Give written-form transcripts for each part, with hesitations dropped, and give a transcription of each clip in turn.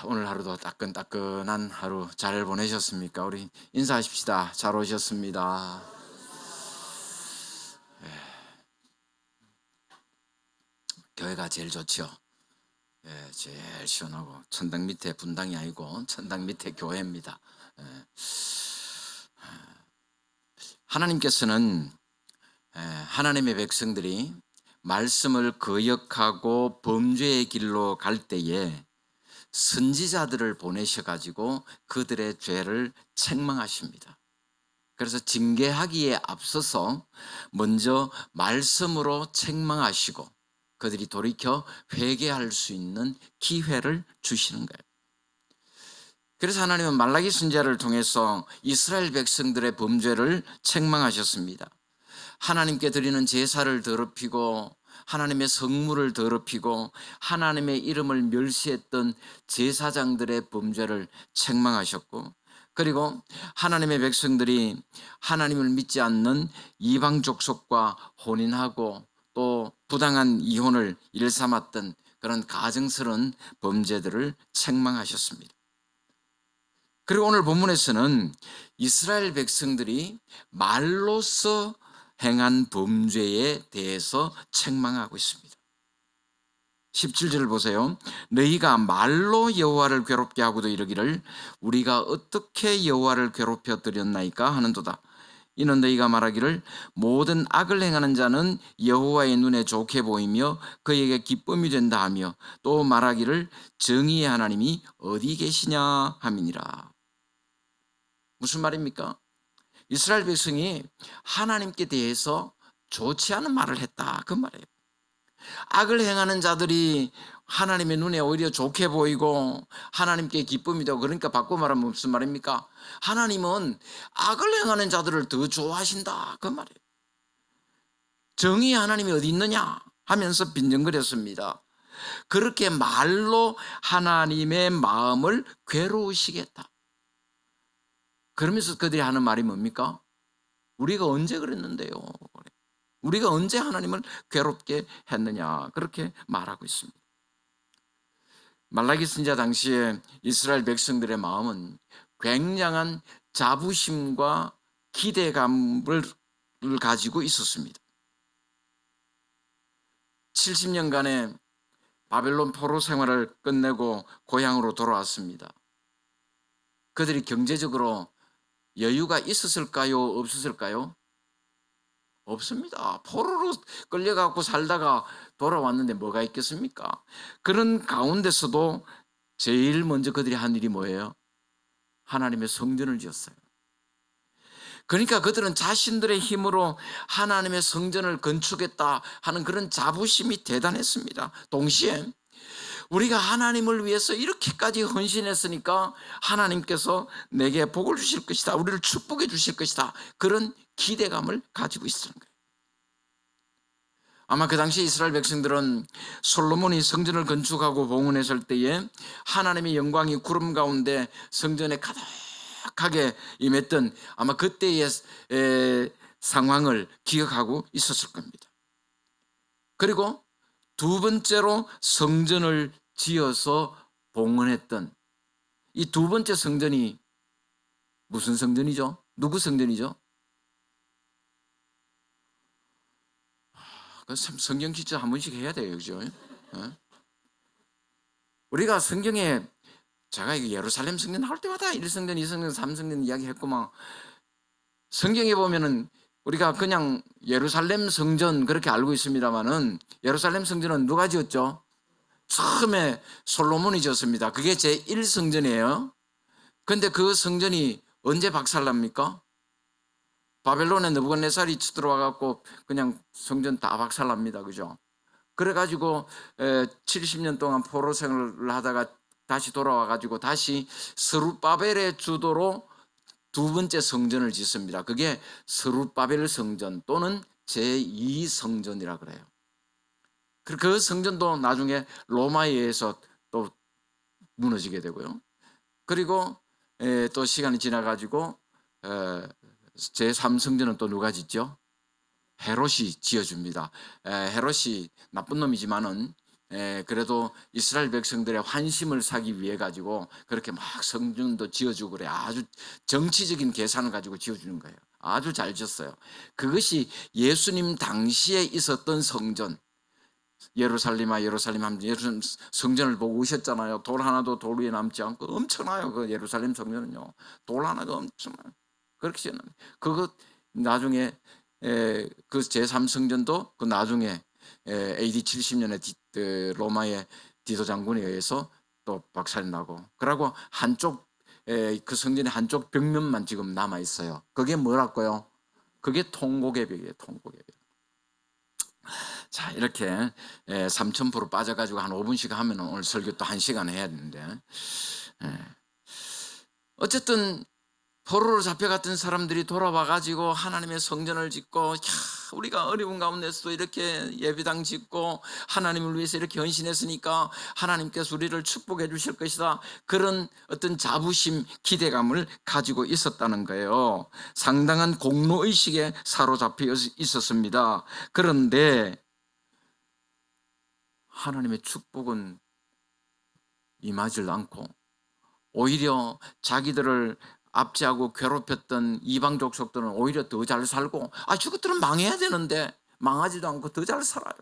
오늘 하루도 따끈따끈한 하루 잘 보내셨습니까? 우리 인사하십시다. 잘 오셨습니다. 교회가 제일 좋죠. 예, 제일 시원하고 천당 밑에 분당이 아니고 천당 밑에 교회입니다. 예. 하나님께서는 하나님의 백성들이 말씀을 거역하고 범죄의 길로 갈 때에 선지자들을 보내셔 가지고 그들의 죄를 책망하십니다. 그래서 징계하기에 앞서서 먼저 말씀으로 책망하시고 그들이 돌이켜 회개할 수 있는 기회를 주시는 거예요. 그래서 하나님은 말라기 선지자를 통해서 이스라엘 백성들의 범죄를 책망하셨습니다. 하나님께 드리는 제사를 더럽히고 하나님의 성물을 더럽히고 하나님의 이름을 멸시했던 제사장들의 범죄를 책망하셨고, 그리고 하나님의 백성들이 하나님을 믿지 않는 이방 족속과 혼인하고 또 부당한 이혼을 일삼았던 그런 가증스러운 범죄들을 책망하셨습니다. 그리고 오늘 본문에서는 이스라엘 백성들이 말로써 행한 범죄에 대해서 책망하고 있습니다. 17절을 보세요. 너희가 말로 여호와를 괴롭게 하고도 이르기를 우리가 어떻게 여호와를 괴롭혀 드렸나이까 하는도다. 이는 너희가 말하기를 모든 악을 행하는 자는 여호와의 눈에 좋게 보이며 그에게 기쁨이 된다 하며 또 말하기를 정의의 하나님이 어디 계시냐 함이니라. 무슨 말입니까? 이스라엘 백성이 하나님께 대해서 좋지 않은 말을 했다, 그 말이에요. 악을 행하는 자들이 하나님의 눈에 오히려 좋게 보이고 하나님께 기쁨이 되고, 그러니까 바꿔 말하면 무슨 말입니까? 하나님은 악을 행하는 자들을 더 좋아하신다, 그 말이에요. 정의의 하나님이 어디 있느냐 하면서 빈정거렸습니다. 그렇게 말로 하나님의 마음을 괴로우시겠다. 그러면서 그들이 하는 말이 뭡니까? 우리가 언제 그랬는데요? 우리가 언제 하나님을 괴롭게 했느냐? 그렇게 말하고 있습니다. 말라기 선지자 당시에 이스라엘 백성들의 마음은 굉장한 자부심과 기대감을 가지고 있었습니다. 70년간의 바벨론 포로 생활을 끝내고 고향으로 돌아왔습니다. 그들이 경제적으로 여유가 있었을까요? 없었을까요? 없습니다. 포로로 끌려가고 살다가 돌아왔는데 뭐가 있겠습니까? 그런 가운데서도 제일 먼저 그들이 한 일이 뭐예요? 하나님의 성전을 지었어요. 그러니까 그들은 자신들의 힘으로 하나님의 성전을 건축했다 하는 그런 자부심이 대단했습니다. 동시에 우리가 하나님을 위해서 이렇게까지 헌신했으니까 하나님께서 내게 복을 주실 것이다, 우리를 축복해 주실 것이다, 그런 기대감을 가지고 있었던 거예요. 아마 그 당시 이스라엘 백성들은 솔로몬이 성전을 건축하고 봉헌했을 때에 하나님의 영광이 구름 가운데 성전에 가득하게 임했던 아마 그때의 상황을 기억하고 있었을 겁니다. 그리고 두 번째로 성전을 지어서 봉헌했던 이 두 번째 성전이 무슨 성전이죠? 누구 성전이죠? 성경 진짜 한 번씩 해야 돼요, 그죠? 우리가 성경에 제가 이거 예루살렘 성전 나올 때마다 1성전, 2성전, 3성전 이야기했구만. 성경에 보면은 우리가 그냥 예루살렘 성전 그렇게 알고 있습니다만은 예루살렘 성전은 누가 지었죠? 처음에 솔로몬이 지었습니다. 그게 제1성전이에요. 그런데 그 성전이 언제 박살납니까? 바벨론에 느부갓네살이 쳐들어와 갖고 그냥 성전 다 박살납니다. 그죠? 그래가지고 70년 동안 포로 생활을 하다가 다시 돌아와 가지고 다시 스룹바벨의 주도로 두 번째 성전을 짓습니다. 그게 스룹바벨 성전 또는 제2성전이라 그래요. 그 성전도 나중에 로마에 의해서 또 무너지게 되고요. 그리고 또 시간이 지나가지고 제3성전은 또 누가 짓죠? 헤롯이 지어줍니다. 헤롯이 나쁜 놈이지만은 그래도 이스라엘 백성들의 환심을 사기 위해 가지고 그렇게 막 성전도 지어주고 그래. 아주 정치적인 계산을 가지고 지어주는 거예요. 아주 잘 지었어요. 그것이 예수님 당시에 있었던 성전. 예루살렘아 예루살렘 하면 예루살렘 성전을 보고 오셨잖아요. 돌 하나도 돌 위에 남지 않고 엄청나요. 그 예루살렘 성전은요. 돌 하나도 엄청나요. 그렇게 지었는 그것 나중에 그 제3성전도 그 나중에 AD 70년에 로마의 디도 장군에 의해서 또 박살이 나고 그러고 한쪽 그 성전의 한쪽 벽면만 지금 남아 있어요. 그게 뭐랄까요? 그게 통곡의 벽이에요. 통곡의 벽. 자, 이렇게 3000% 빠져가지고 한 5분씩 하면 오늘 설교 또 1시간 해야 되는데, 어쨌든 포로로 잡혀갔던 사람들이 돌아와가지고 하나님의 성전을 짓고, 우리가 어려운 가운데서도 이렇게 예배당 짓고 하나님을 위해서 이렇게 헌신했으니까 하나님께서 우리를 축복해 주실 것이다, 그런 어떤 자부심, 기대감을 가지고 있었다는 거예요. 상당한 공로의식에 사로잡혀 있었습니다. 그런데 하나님의 축복은 임하지 않고 오히려 자기들을 압제하고 괴롭혔던 이방 족속들은 오히려 더 잘 살고, 저것들은 망해야 되는데 망하지도 않고 더 잘 살아요.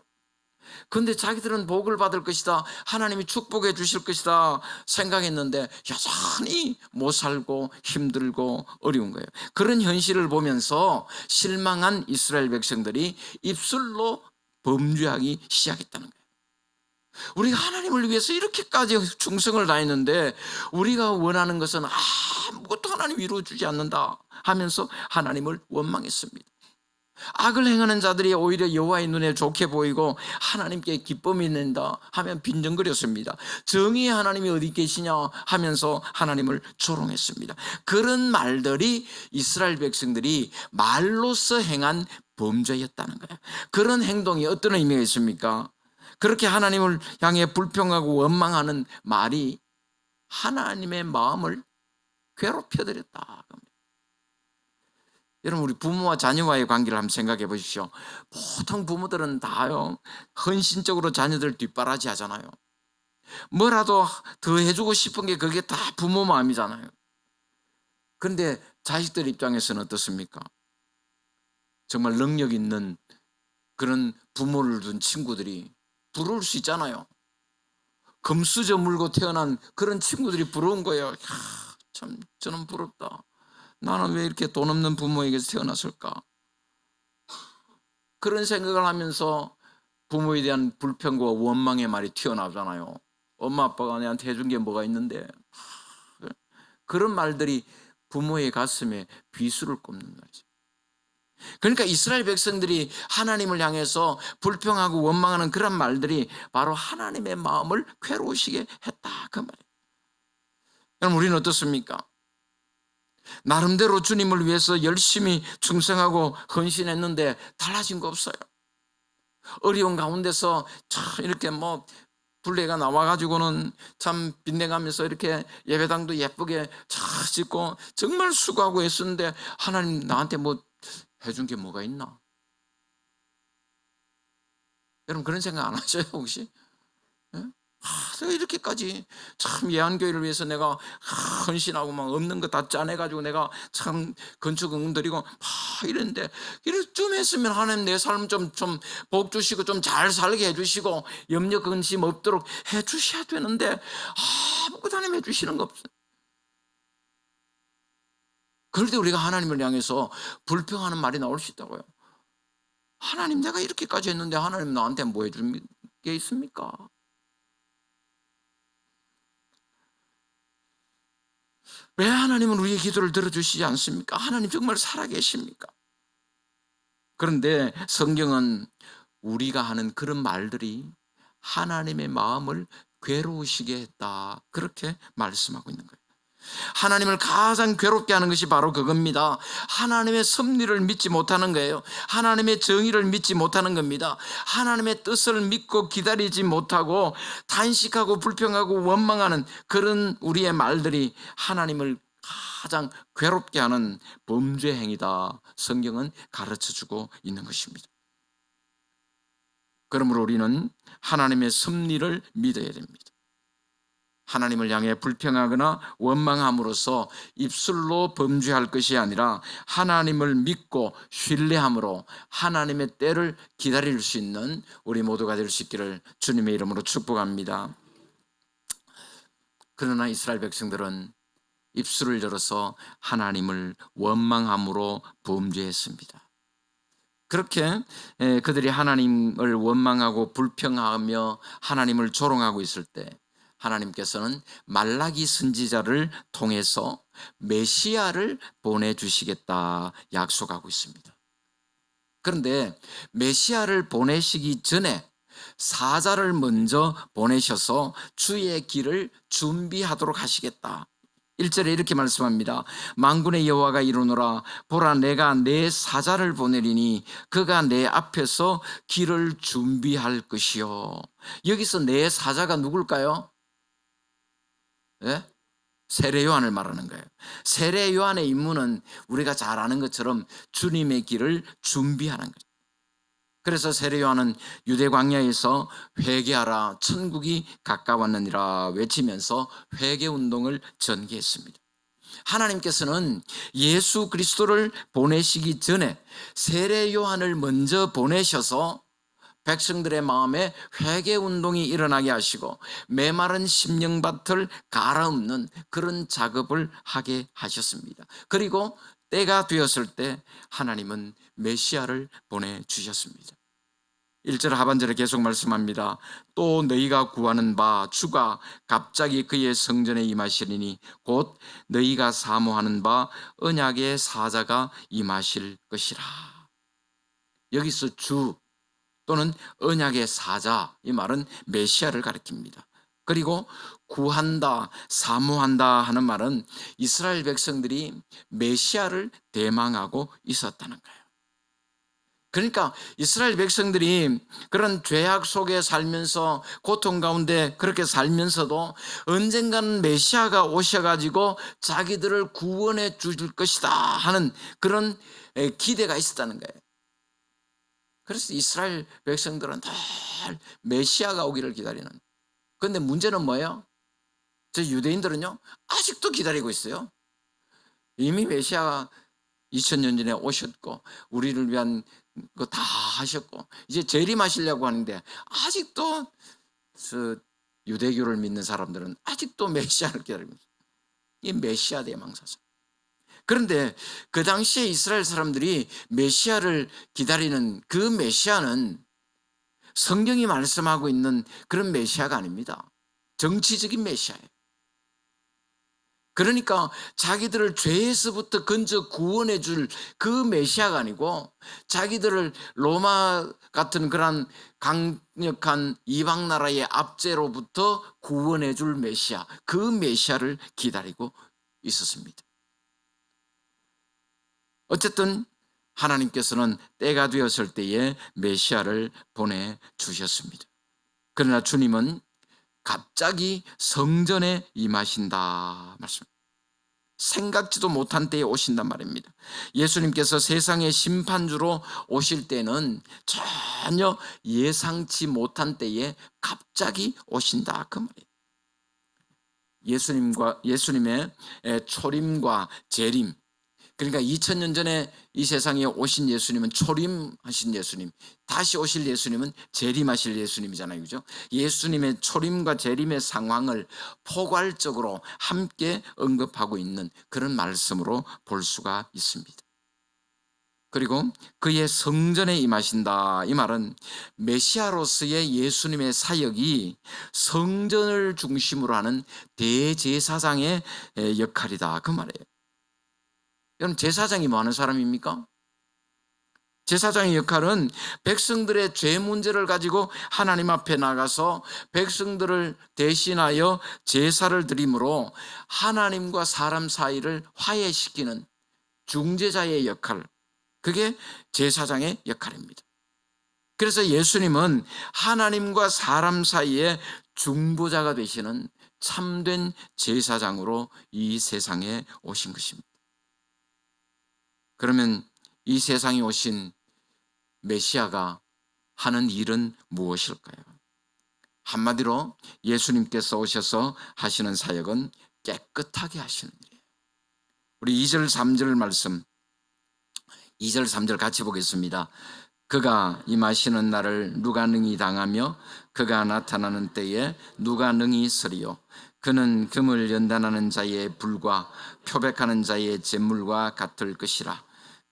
그런데 자기들은 복을 받을 것이다, 하나님이 축복해 주실 것이다 생각했는데 여전히 못 살고 힘들고 어려운 거예요. 그런 현실을 보면서 실망한 이스라엘 백성들이 입술로 범죄하기 시작했다는 거예요. 우리가 하나님을 위해서 이렇게까지 충성을 다했는데 우리가 원하는 것은 아무것도 하나님 이루어주지 않는다 하면서 하나님을 원망했습니다. 악을 행하는 자들이 오히려 여호와의 눈에 좋게 보이고 하나님께 기쁨이 된다 하면 빈정거렸습니다. 정의의 하나님이 어디 계시냐 하면서 하나님을 조롱했습니다. 그런 말들이 이스라엘 백성들이 말로써 행한 범죄였다는 거예요. 그런 행동이 어떤 의미가 있습니까? 그렇게 하나님을 향해 불평하고 원망하는 말이 하나님의 마음을 괴롭혀드렸다. 여러분, 우리 부모와 자녀와의 관계를 한번 생각해 보십시오. 보통 부모들은 다요, 헌신적으로 자녀들 뒷바라지 하잖아요. 뭐라도 더 해주고 싶은 게 그게 다 부모 마음이잖아요. 그런데 자식들 입장에서는 어떻습니까? 정말 능력 있는 그런 부모를 둔 친구들이 부러울 수 있잖아요. 금수저 물고 태어난 그런 친구들이 부러운 거예요. 참 저는 부럽다. 나는 왜 이렇게 돈 없는 부모에게서 태어났을까? 그런 생각을 하면서 부모에 대한 불평과 원망의 말이 튀어나오잖아요. 엄마 아빠가 내한테 해준 게 뭐가 있는데. 그런 말들이 부모의 가슴에 비수를 꼽는 말이죠. 그러니까 이스라엘 백성들이 하나님을 향해서 불평하고 원망하는 그런 말들이 바로 하나님의 마음을 괴로우시게 했다, 그 말이에요. 그럼 우리는 어떻습니까? 나름대로 주님을 위해서 열심히 충성하고 헌신했는데 달라진 거 없어요. 어려운 가운데서 참 이렇게 불레가 나와가지고는 참 빚내가면서 이렇게 예배당도 예쁘게 잘 짓고 정말 수고하고 했었는데 하나님 나한테 해준 게 뭐가 있나? 여러분 그런 생각 안 하셔요 혹시? 내가 이렇게까지 참 예한교회를 위해서 내가 헌신하고 막 없는 거 다 짜내가지고 내가 참 건축 응드리고 이랬는데 이쯤 했으면 하나님 내 삶 좀 복 주시고 좀 잘 살게 해주시고 염려 근심 없도록 해주셔야 되는데 아무것도 하나님 해주시는 거 없어요. 그럴 때 우리가 하나님을 향해서 불평하는 말이 나올 수 있다고요. 하나님 내가 이렇게까지 했는데 하나님 나한테 뭐 해준 게 있습니까? 왜 하나님은 우리의 기도를 들어주시지 않습니까? 하나님 정말 살아계십니까? 그런데 성경은 우리가 하는 그런 말들이 하나님의 마음을 괴로우시게 했다, 그렇게 말씀하고 있는 거예요. 하나님을 가장 괴롭게 하는 것이 바로 그겁니다. 하나님의 섭리를 믿지 못하는 거예요. 하나님의 정의를 믿지 못하는 겁니다. 하나님의 뜻을 믿고 기다리지 못하고 단식하고 불평하고 원망하는 그런 우리의 말들이 하나님을 가장 괴롭게 하는 범죄 행위다, 성경은 가르쳐주고 있는 것입니다. 그러므로 우리는 하나님의 섭리를 믿어야 됩니다. 하나님을 향해 불평하거나 원망함으로써 입술로 범죄할 것이 아니라 하나님을 믿고 신뢰함으로 하나님의 때를 기다릴 수 있는 우리 모두가 될 수 있기를 주님의 이름으로 축복합니다. 그러나 이스라엘 백성들은 입술을 열어서 하나님을 원망함으로 범죄했습니다. 그렇게 그들이 하나님을 원망하고 불평하며 하나님을 조롱하고 있을 때 하나님께서는 말라기 선지자를 통해서 메시아를 보내주시겠다 약속하고 있습니다. 그런데 메시아를 보내시기 전에 사자를 먼저 보내셔서 주의 길을 준비하도록 하시겠다. 1절에 이렇게 말씀합니다. 만군의 여호와가 이르노라 보라 내가 내 사자를 보내리니 그가 내 앞에서 길을 준비할 것이요. 여기서 내 사자가 누굴까요? 예? 세례 요한을 말하는 거예요. 세례 요한의 임무는 우리가 잘 아는 것처럼 주님의 길을 준비하는 거죠. 그래서 세례 요한은 유대 광야에서 회개하라 천국이 가까웠느니라 외치면서 회개 운동을 전개했습니다. 하나님께서는 예수 그리스도를 보내시기 전에 세례 요한을 먼저 보내셔서 백성들의 마음에 회개 운동이 일어나게 하시고 메마른 심령밭을 갈아엎는 그런 작업을 하게 하셨습니다. 그리고 때가 되었을 때 하나님은 메시아를 보내주셨습니다. 1절 하반절에 계속 말씀합니다. 또 너희가 구하는 바 주가 갑자기 그의 성전에 임하시리니 곧 너희가 사모하는 바 언약의 사자가 임하실 것이라. 여기서 주 또는 언약의 사자, 이 말은 메시아를 가리킵니다. 그리고 구한다, 사모한다 하는 말은 이스라엘 백성들이 메시아를 대망하고 있었다는 거예요. 그러니까 이스라엘 백성들이 그런 죄악 속에 살면서 고통 가운데 그렇게 살면서도 언젠가는 메시아가 오셔가지고 자기들을 구원해 주실 것이다 하는 그런 기대가 있었다는 거예요. 그래서 이스라엘 백성들은 늘 메시아가 오기를 기다리는. 그런데 문제는 뭐예요? 저 유대인들은요 아직도 기다리고 있어요. 이미 메시아가 2000년 전에 오셨고 우리를 위한 거 다 하셨고 이제 재림하시려고 하는데 아직도 유대교를 믿는 사람들은 아직도 메시아를 기다리고 있어요. 이 메시아 대망사상. 그런데 그 당시에 이스라엘 사람들이 메시아를 기다리는 그 메시아는 성경이 말씀하고 있는 그런 메시아가 아닙니다. 정치적인 메시아예요. 그러니까 자기들을 죄에서부터 건져 구원해 줄 그 메시아가 아니고 자기들을 로마 같은 그런 강력한 이방 나라의 압제로부터 구원해 줄 메시아, 그 메시아를 기다리고 있었습니다. 어쨌든 하나님께서는 때가 되었을 때에 메시아를 보내주셨습니다. 그러나 주님은 갑자기 성전에 임하신다 말씀. 생각지도 못한 때에 오신단 말입니다. 예수님께서 세상의 심판주로 오실 때는 전혀 예상치 못한 때에 갑자기 오신다 그 말이에요. 예수님의 초림과 재림, 그러니까 2000년 전에 이 세상에 오신 예수님은 초림하신 예수님, 다시 오실 예수님은 재림하실 예수님이잖아요. 그죠? 예수님의 초림과 재림의 상황을 포괄적으로 함께 언급하고 있는 그런 말씀으로 볼 수가 있습니다. 그리고 그의 성전에 임하신다. 이 말은 메시아로서의 예수님의 사역이 성전을 중심으로 하는 대제사장의 역할이다. 그 말이에요. 여러분 제사장이 뭐 하는 사람입니까? 제사장의 역할은 백성들의 죄 문제를 가지고 하나님 앞에 나가서 백성들을 대신하여 제사를 드림으로 하나님과 사람 사이를 화해시키는 중재자의 역할, 그게 제사장의 역할입니다. 그래서 예수님은 하나님과 사람 사이의 중보자가 되시는 참된 제사장으로 이 세상에 오신 것입니다. 그러면 이 세상에 오신 메시아가 하는 일은 무엇일까요? 한마디로 예수님께서 오셔서 하시는 사역은 깨끗하게 하시는 일이에요. 우리 2절 3절 말씀, 2절 3절 같이 보겠습니다. 그가 임하시는 날을 누가 능히 당하며 그가 나타나는 때에 누가 능히 서리요. 그는 금을 연단하는 자의 불과 표백하는 자의 재물과 같을 것이라.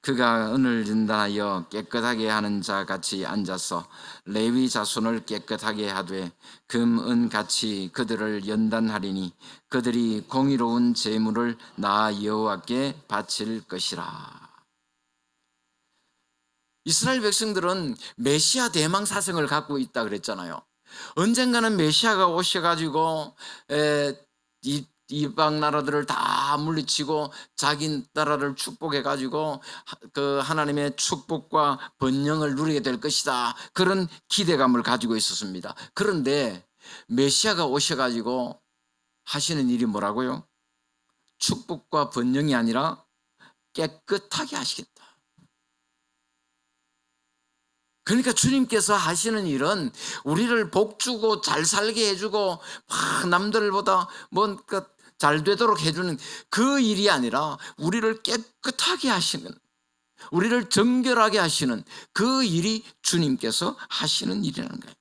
그가 은을 연단하여 깨끗하게 하는 자 같이 앉아서 레위 자손을 깨끗하게 하되 금, 은 같이 그들을 연단하리니 그들이 공의로운 재물을 나 여호와께 바칠 것이라. 이스라엘 백성들은 메시아 대망 사성을 갖고 있다 그랬잖아요. 언젠가는 메시아가 오셔가지고 이방 나라들을 다 물리치고 자기 나라를 축복해가지고 그 하나님의 축복과 번영을 누리게 될 것이다. 그런 기대감을 가지고 있었습니다. 그런데 메시아가 오셔가지고 하시는 일이 뭐라고요? 축복과 번영이 아니라 깨끗하게 하시겠다. 그러니까 주님께서 하시는 일은 우리를 복주고 잘 살게 해주고 막 남들보다 뭔가 잘 되도록 해주는 그 일이 아니라 우리를 깨끗하게 하시는, 우리를 정결하게 하시는 그 일이 주님께서 하시는 일이라는 거예요.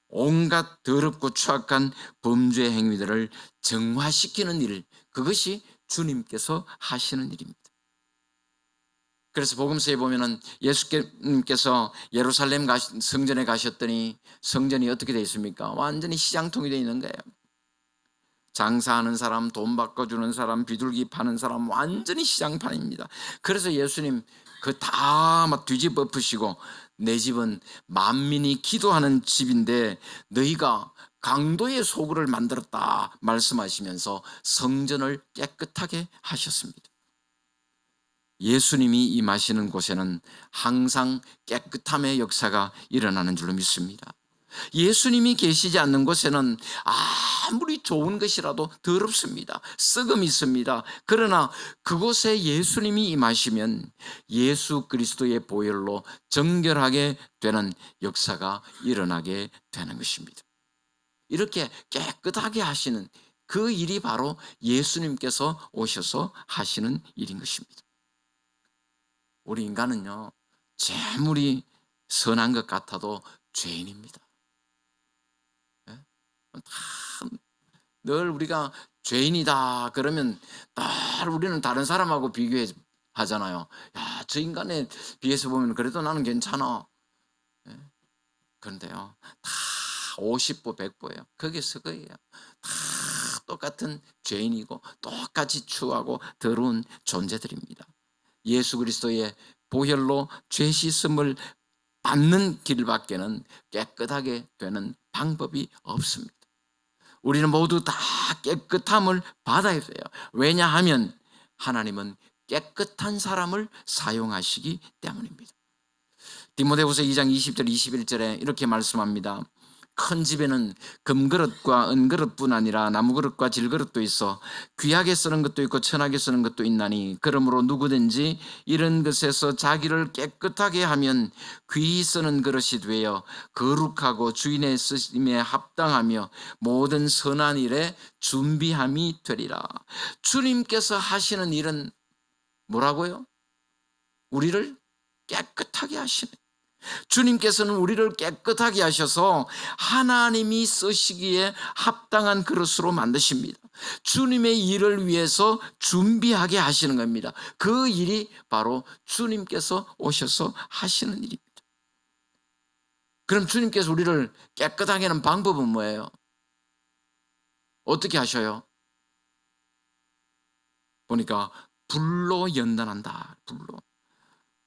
온갖 더럽고 추악한 범죄 행위들을 정화시키는 일, 그것이 주님께서 하시는 일입니다. 그래서 복음서에 보면은 예수님께서 예루살렘 성전에 가셨더니 성전이 어떻게 되어 있습니까? 완전히 시장통이 되어 있는 거예요. 장사하는 사람, 돈 바꿔주는 사람, 비둘기 파는 사람, 완전히 시장판입니다. 그래서 예수님 그 다 막 뒤집어 엎으시고 내 집은 만민이 기도하는 집인데 너희가 강도의 소굴을 만들었다 말씀하시면서 성전을 깨끗하게 하셨습니다. 예수님이 임하시는 곳에는 항상 깨끗함의 역사가 일어나는 줄로 믿습니다. 예수님이 계시지 않는 곳에는 아무리 좋은 것이라도 더럽습니다. 썩음이 있습니다. 그러나 그곳에 예수님이 임하시면 예수 그리스도의 보혈로 정결하게 되는 역사가 일어나게 되는 것입니다. 이렇게 깨끗하게 하시는 그 일이 바로 예수님께서 오셔서 하시는 일인 것입니다. 우리 인간은요, 재물이 선한 것 같아도 죄인입니다. 늘 우리가 죄인이다 그러면 늘 우리는 다른 사람하고 비교하잖아요. 야, 저 인간에 비해서 보면 그래도 나는 괜찮아. 그런데요, 다 50보 100보예요. 거기서 거예요. 다 똑같은 죄인이고 똑같이 추하고 더러운 존재들입니다. 예수 그리스도의 보혈로 죄 씻음을 받는 길밖에는 깨끗하게 되는 방법이 없습니다. 우리는 모두 다 깨끗함을 받아야 돼요. 왜냐하면 하나님은 깨끗한 사람을 사용하시기 때문입니다. 디모데후서 2장 20절 21절에 이렇게 말씀합니다. 큰 집에는 금그릇과 은그릇뿐 아니라 나무그릇과 질그릇도 있어 귀하게 쓰는 것도 있고 천하게 쓰는 것도 있나니 그러므로 누구든지 이런 것에서 자기를 깨끗하게 하면 귀히 쓰는 그릇이 되어 거룩하고 주인의 쓰심에 합당하며 모든 선한 일에 준비함이 되리라. 주님께서 하시는 일은 뭐라고요? 우리를 깨끗하게 하시는, 주님께서는 우리를 깨끗하게 하셔서 하나님이 쓰시기에 합당한 그릇으로 만드십니다. 주님의 일을 위해서 준비하게 하시는 겁니다. 그 일이 바로 주님께서 오셔서 하시는 일입니다. 그럼 주님께서 우리를 깨끗하게 하는 방법은 뭐예요? 어떻게 하셔요? 보니까 불로 연단한다. 불로.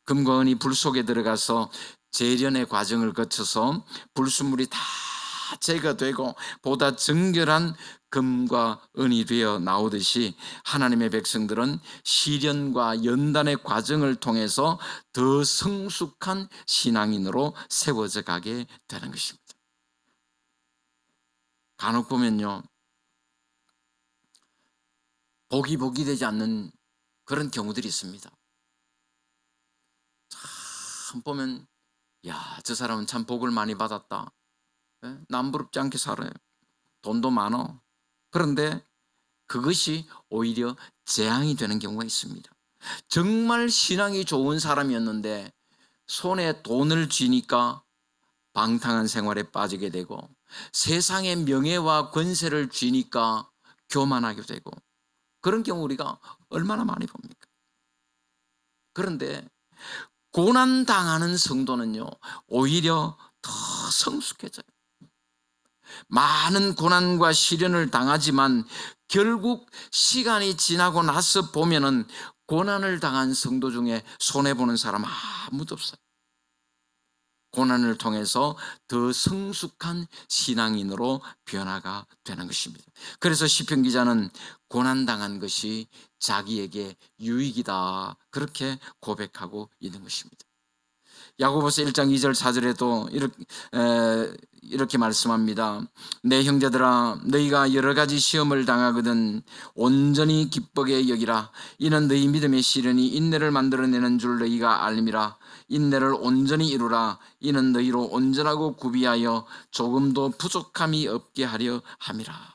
금과 은이 불 속에 들어가서 재련의 과정을 거쳐서 불순물이 다 제거되고 보다 정결한 금과 은이 되어 나오듯이 하나님의 백성들은 시련과 연단의 과정을 통해서 더 성숙한 신앙인으로 세워져 가게 되는 것입니다. 간혹 보면요, 복이 되지 않는 그런 경우들이 있습니다. 참 보면 야, 저 사람은 참 복을 많이 받았다. 예? 남부럽지 않게 살아요. 돈도 많어. 그런데 그것이 오히려 재앙이 되는 경우가 있습니다. 정말 신앙이 좋은 사람이었는데 손에 돈을 쥐니까 방탕한 생활에 빠지게 되고, 세상의 명예와 권세를 쥐니까 교만하게 되고, 그런 경우 우리가 얼마나 많이 봅니까? 그런데 고난당하는 성도는요, 오히려 더 성숙해져요. 많은 고난과 시련을 당하지만 결국 시간이 지나고 나서 보면은 고난을 당한 성도 중에 손해보는 사람 아무도 없어요. 고난을 통해서 더 성숙한 신앙인으로 변화가 되는 것입니다. 그래서 시편 기자는 고난당한 것이 자기에게 유익이다, 그렇게 고백하고 있는 것입니다. 야고보서 1장 2절 4절에도 이렇게 말씀합니다. 내 형제들아, 너희가 여러 가지 시험을 당하거든 온전히 기쁘게 여기라. 이는 너희 믿음의 시련이 인내를 만들어내는 줄 너희가 알림이라. 인내를 온전히 이루라. 이는 너희로 온전하고 구비하여 조금도 부족함이 없게 하려 함이라.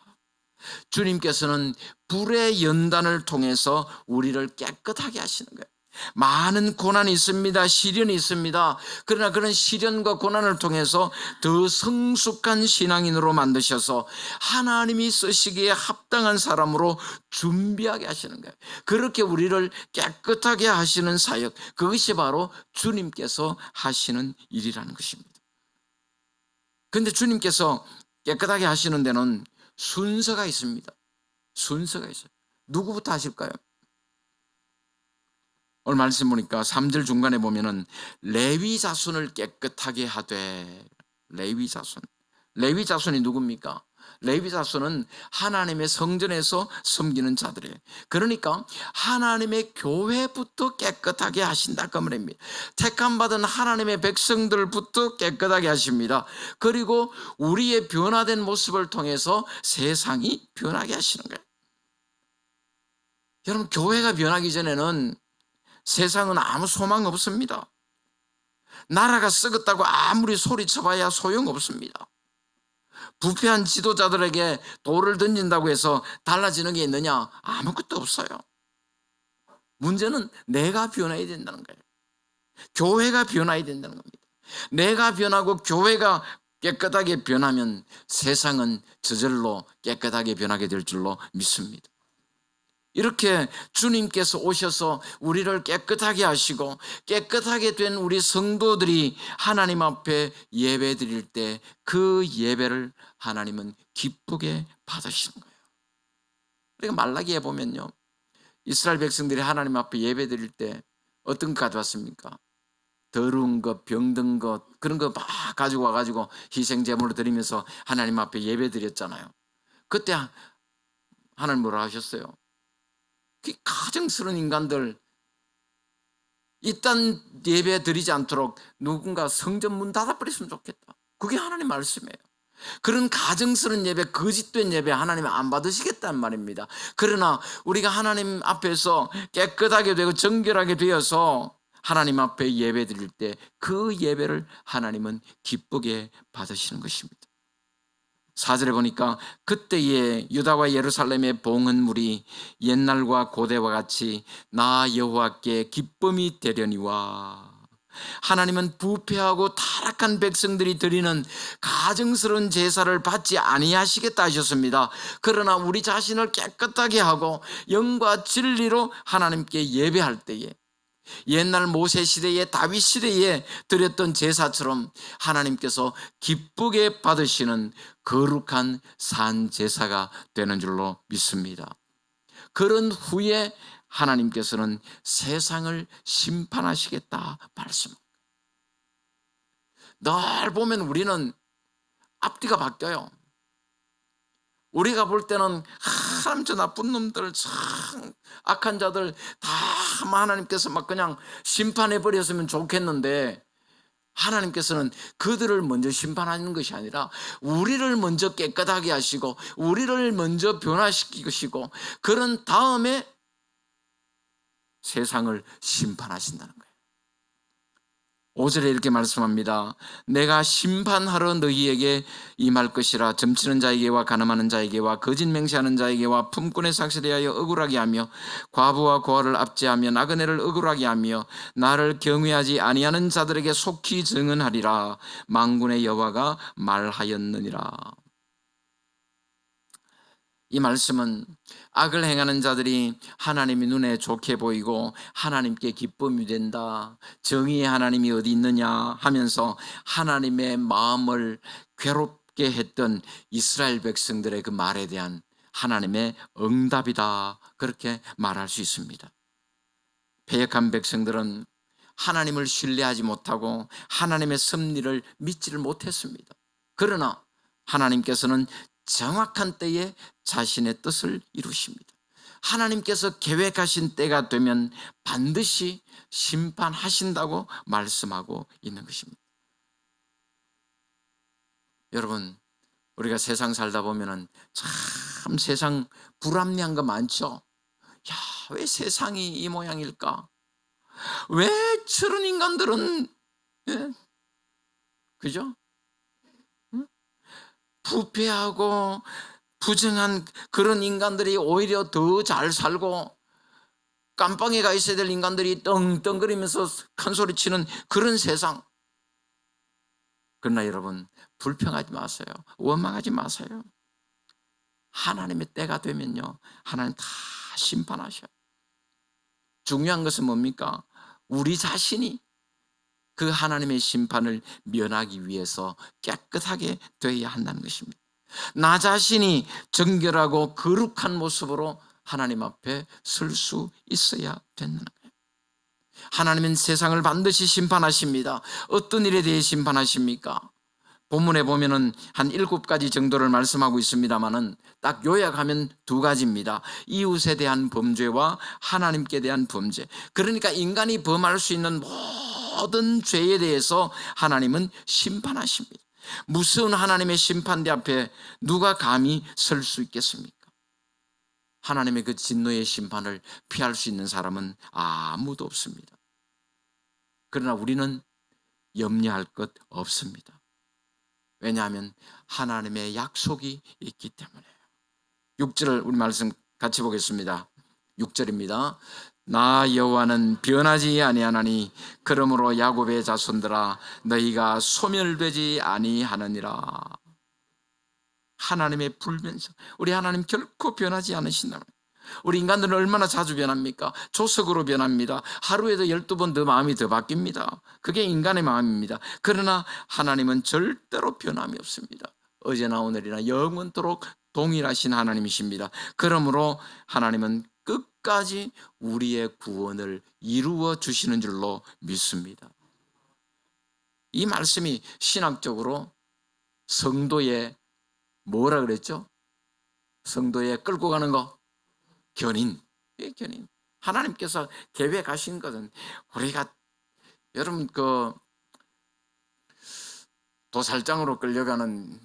주님께서는 불의 연단을 통해서 우리를 깨끗하게 하시는 거예요. 많은 고난이 있습니다. 시련이 있습니다. 그러나 그런 시련과 고난을 통해서 더 성숙한 신앙인으로 만드셔서 하나님이 쓰시기에 합당한 사람으로 준비하게 하시는 거예요. 그렇게 우리를 깨끗하게 하시는 사역, 그것이 바로 주님께서 하시는 일이라는 것입니다. 그런데 주님께서 깨끗하게 하시는 데는 순서가 있습니다. 순서가 있어요. 누구부터 하실까요? 오늘 말씀 보니까 3절 중간에 보면은 레위 자손을 깨끗하게 하되. 레위 자손. 레위 자손이 누굽니까? 레위 자손은 하나님의 성전에서 섬기는 자들이에요. 그러니까 하나님의 교회부터 깨끗하게 하신다 그 말입니다. 택함받은 하나님의 백성들부터 깨끗하게 하십니다. 그리고 우리의 변화된 모습을 통해서 세상이 변하게 하시는 거예요. 여러분, 교회가 변하기 전에는 세상은 아무 소망 없습니다. 나라가 썩었다고 아무리 소리쳐봐야 소용없습니다. 부패한 지도자들에게 돌을 던진다고 해서 달라지는 게 있느냐? 아무것도 없어요. 문제는 내가 변해야 된다는 거예요. 교회가 변해야 된다는 겁니다. 내가 변하고 교회가 깨끗하게 변하면 세상은 저절로 깨끗하게 변하게 될 줄로 믿습니다. 이렇게 주님께서 오셔서 우리를 깨끗하게 하시고 깨끗하게 된 우리 성도들이 하나님 앞에 예배 드릴 때 그 예배를 하나님은 기쁘게 받으시는 거예요. 그러니까 말라기에 보면요, 이스라엘 백성들이 하나님 앞에 예배 드릴 때 어떤 것 가져왔습니까? 더러운 것, 병든 것, 그런 거 막 가지고 와가지고 희생 제물을 드리면서 하나님 앞에 예배 드렸잖아요. 그때 하나님 뭐라 하셨어요? 그 가증스러운 인간들, 이딴 예배 드리지 않도록 누군가 성전 문 닫아버렸으면 좋겠다. 그게 하나님 말씀이에요. 그런 가증스러운 예배, 거짓된 예배 하나님 안 받으시겠다는 말입니다. 그러나 우리가 하나님 앞에서 깨끗하게 되고 정결하게 되어서 하나님 앞에 예배 드릴 때 그 예배를 하나님은 기쁘게 받으시는 것입니다. 4절에 보니까 그때에 유다와 예루살렘의 봉헌 물이 옛날과 고대와 같이 나 여호와께 기쁨이 되려니와. 하나님은 부패하고 타락한 백성들이 드리는 가증스러운 제사를 받지 아니하시겠다 하셨습니다. 그러나 우리 자신을 깨끗하게 하고 영과 진리로 하나님께 예배할 때에 옛날 모세 시대에 다윗 시대에 드렸던 제사처럼 하나님께서 기쁘게 받으시는 거룩한 산 제사가 되는 줄로 믿습니다. 그런 후에 하나님께서는 세상을 심판하시겠다 말씀합니다. 늘 보면 우리는 앞뒤가 바뀌어요. 우리가 볼 때는 참 저 나쁜 놈들, 참 악한 자들 다 하나님께서 막 그냥 심판해 버렸으면 좋겠는데, 하나님께서는 그들을 먼저 심판하는 것이 아니라 우리를 먼저 깨끗하게 하시고 우리를 먼저 변화시키시고 그런 다음에 세상을 심판하신다는 거예요. 5절에 이렇게 말씀합니다. 내가 심판하러 너희에게 임할 것이라. 점치는 자에게와 간음하는 자에게와 거짓 맹세하는 자에게와 품꾼의 삭슬에 대하여 억울하게 하며 과부와 고아를 압제하며 나그네를 억울하게 하며 나를 경외하지 아니하는 자들에게 속히 증언하리라. 만군의 여호와가 말하였느니라. 이 말씀은 악을 행하는 자들이 하나님의 눈에 좋게 보이고 하나님께 기쁨이 된다, 정의의 하나님이 어디 있느냐 하면서 하나님의 마음을 괴롭게 했던 이스라엘 백성들의 그 말에 대한 하나님의 응답이다, 그렇게 말할 수 있습니다. 패역한 백성들은 하나님을 신뢰하지 못하고 하나님의 섭리를 믿지를 못했습니다. 그러나 하나님께서는 정확한 때에 자신의 뜻을 이루십니다. 하나님께서 계획하신 때가 되면 반드시 심판하신다고 말씀하고 있는 것입니다. 여러분, 우리가 세상 살다 보면은 참 세상 불합리한 거 많죠. 야, 왜 세상이 이 모양일까? 왜 저런 인간들은, 예? 그죠? 부패하고 부정한 그런 인간들이 오히려 더 잘 살고, 깜빵에 가 있어야 될 인간들이 떵떵거리면서 큰 소리 치는 그런 세상. 그러나 여러분, 불평하지 마세요. 원망하지 마세요. 하나님의 때가 되면요, 하나님 다 심판하셔요. 중요한 것은 뭡니까? 우리 자신이 그 하나님의 심판을 면하기 위해서 깨끗하게 되어야 한다는 것입니다. 나 자신이 정결하고 거룩한 모습으로 하나님 앞에 설 수 있어야 된다는 거예요. 하나님은 세상을 반드시 심판하십니다. 어떤 일에 대해 심판하십니까? 본문에 보면은 한 7가지 정도를 말씀하고 있습니다만은 딱 요약하면 2가지입니다. 이웃에 대한 범죄와 하나님께 대한 범죄. 그러니까 인간이 범할 수 있는 모든 죄에 대해서 하나님은 심판하십니다. 무서운 하나님의 심판대 앞에 누가 감히 설 수 있겠습니까? 하나님의 그 진노의 심판을 피할 수 있는 사람은 아무도 없습니다. 그러나 우리는 염려할 것 없습니다. 왜냐하면 하나님의 약속이 있기 때문에요. 6절 우리 말씀 같이 보겠습니다. 6절입니다. 나 여호와는 변하지 아니하나니 그러므로 야곱의 자손들아 너희가 소멸되지 아니하느니라. 하나님의 불변성, 우리 하나님 결코 변하지 않으신다. 우리 인간들은 얼마나 자주 변합니까? 조석으로 변합니다. 하루에도 12번 더 마음이 더 바뀝니다. 그게 인간의 마음입니다. 그러나 하나님은 절대로 변함이 없습니다. 어제나 오늘이나 영원토록 동일하신 하나님이십니다. 그러므로 하나님은 끝까지 우리의 구원을 이루어 주시는 줄로 믿습니다. 이 말씀이 신학적으로 성도의 뭐라 그랬죠? 성도의 끌고 가는 거, 견인. 견인. 하나님께서 계획하신 것은 우리가, 여러분 그 도살장으로 끌려가는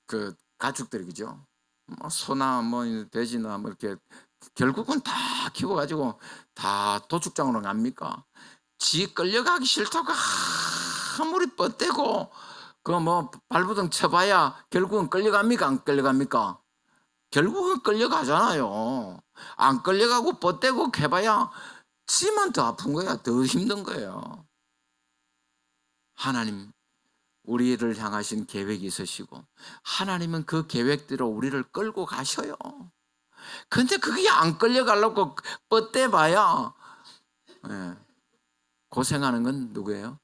그 가축들, 그죠? 뭐 소나 뭐 돼지나 뭐 이렇게 결국은 다 키워가지고 다 도축장으로 갑니까? 지 끌려가기 싫다고 아무리 뻗대고 그 뭐 발부등 쳐봐야 결국은 끌려갑니까? 안 끌려갑니까? 결국은 끌려가잖아요. 안 끌려가고 뻗대고 해봐야 지만 더 아픈 거야. 더 힘든 거예요. 하나님, 우리를 향하신 계획이 있으시고 하나님은 그 계획대로 우리를 끌고 가셔요. 근데 그게 안 끌려가려고 뻗대봐야 고생하는 건 누구예요?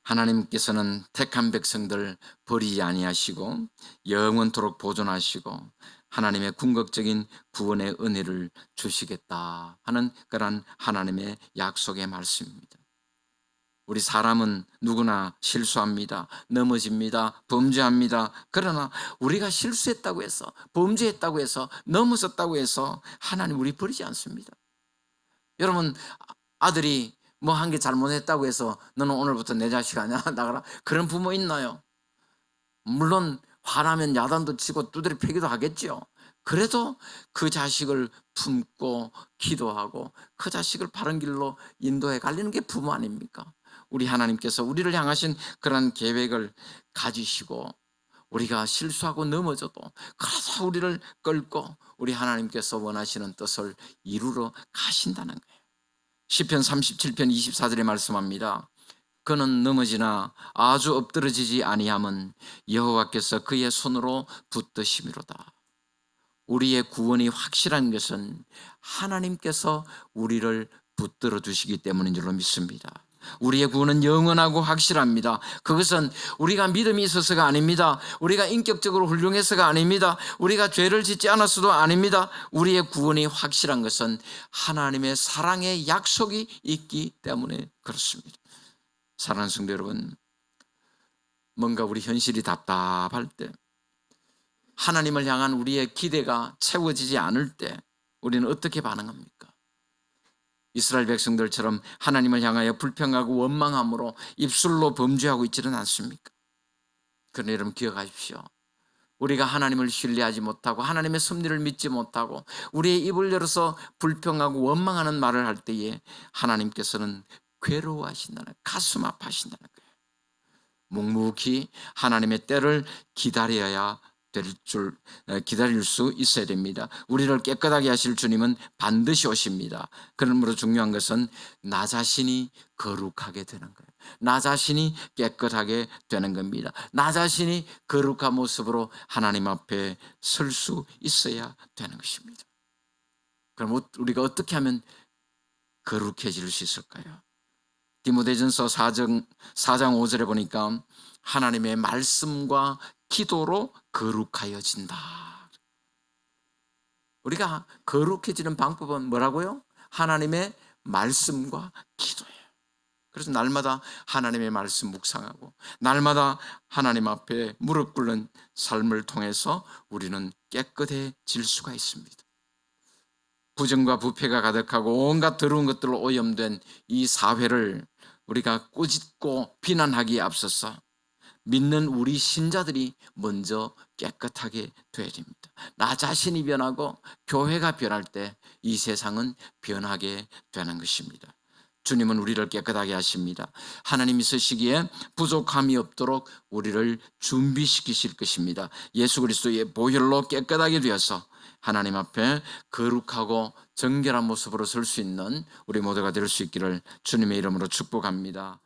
하나님께서는 택한 백성들 버리지 아니하시고 영원토록 보존하시고 하나님의 궁극적인 구원의 은혜를 주시겠다 하는 그런 하나님의 약속의 말씀입니다. 우리 사람은 누구나 실수합니다. 넘어집니다. 범죄합니다. 그러나 우리가 실수했다고 해서, 범죄했다고 해서, 넘어졌다고 해서 하나님 우리 버리지 않습니다. 여러분, 아들이 뭐 한 게 잘못했다고 해서 너는 오늘부터 내 자식 아니야? 나가라. 그런 부모 있나요? 물론 화나면 야단도 치고 두드려 패기도 하겠죠. 그래도 그 자식을 품고 기도하고 그 자식을 바른 길로 인도해 가리는 게 부모 아닙니까? 우리 하나님께서 우리를 향하신 그런 계획을 가지시고 우리가 실수하고 넘어져도 그래서 우리를 끌고 우리 하나님께서 원하시는 뜻을 이루러 가신다는 거예요. 시편 37편 24절에 말씀합니다. 그는 넘어지나 아주 엎드러지지 아니함은 여호와께서 그의 손으로 붙드심이로다. 우리의 구원이 확실한 것은 하나님께서 우리를 붙들어 주시기 때문인 줄로 믿습니다. 우리의 구원은 영원하고 확실합니다. 그것은 우리가 믿음이 있어서가 아닙니다. 우리가 인격적으로 훌륭해서가 아닙니다. 우리가 죄를 짓지 않았어도 아닙니다. 우리의 구원이 확실한 것은 하나님의 사랑의 약속이 있기 때문에 그렇습니다. 사랑하는 성도 여러분, 뭔가 우리 현실이 답답할 때, 하나님을 향한 우리의 기대가 채워지지 않을 때 우리는 어떻게 반응합니까? 이스라엘 백성들처럼 하나님을 향하여 불평하고 원망함으로 입술로 범죄하고 있지는 않습니까? 그러나 여러분 기억하십시오. 우리가 하나님을 신뢰하지 못하고 하나님의 섭리를 믿지 못하고 우리의 입을 열어서 불평하고 원망하는 말을 할 때에 하나님께서는 괴로워하신다는, 가슴 아파하신다는 거예요. 묵묵히 하나님의 때를 기다릴 수 있어야 됩니다. 우리를 깨끗하게 하실 주님은 반드시 오십니다. 그러므로 중요한 것은 나 자신이 거룩하게 되는 거예요. 나 자신이 깨끗하게 되는 겁니다. 나 자신이 거룩한 모습으로 하나님 앞에 설 수 있어야 되는 것입니다. 그럼 우리가 어떻게 하면 거룩해질 수 있을까요? 디모데전서 4장 5절에 보니까 하나님의 말씀과 기도로 거룩하여진다. 우리가 거룩해지는 방법은 뭐라고요? 하나님의 말씀과 기도예요. 그래서 날마다 하나님의 말씀 묵상하고 날마다 하나님 앞에 무릎 꿇는 삶을 통해서 우리는 깨끗해질 수가 있습니다. 부정과 부패가 가득하고 온갖 더러운 것들로 오염된 이 사회를 우리가 꾸짖고 비난하기에 앞서서 믿는 우리 신자들이 먼저 깨끗하게 되어야 됩니다. 나 자신이 변하고 교회가 변할 때 이 세상은 변하게 되는 것입니다. 주님은 우리를 깨끗하게 하십니다. 하나님이 쓰시기에 부족함이 없도록 우리를 준비시키실 것입니다. 예수 그리스도의 보혈로 깨끗하게 되어서 하나님 앞에 거룩하고 정결한 모습으로 설 수 있는 우리 모두가 될 수 있기를 주님의 이름으로 축복합니다.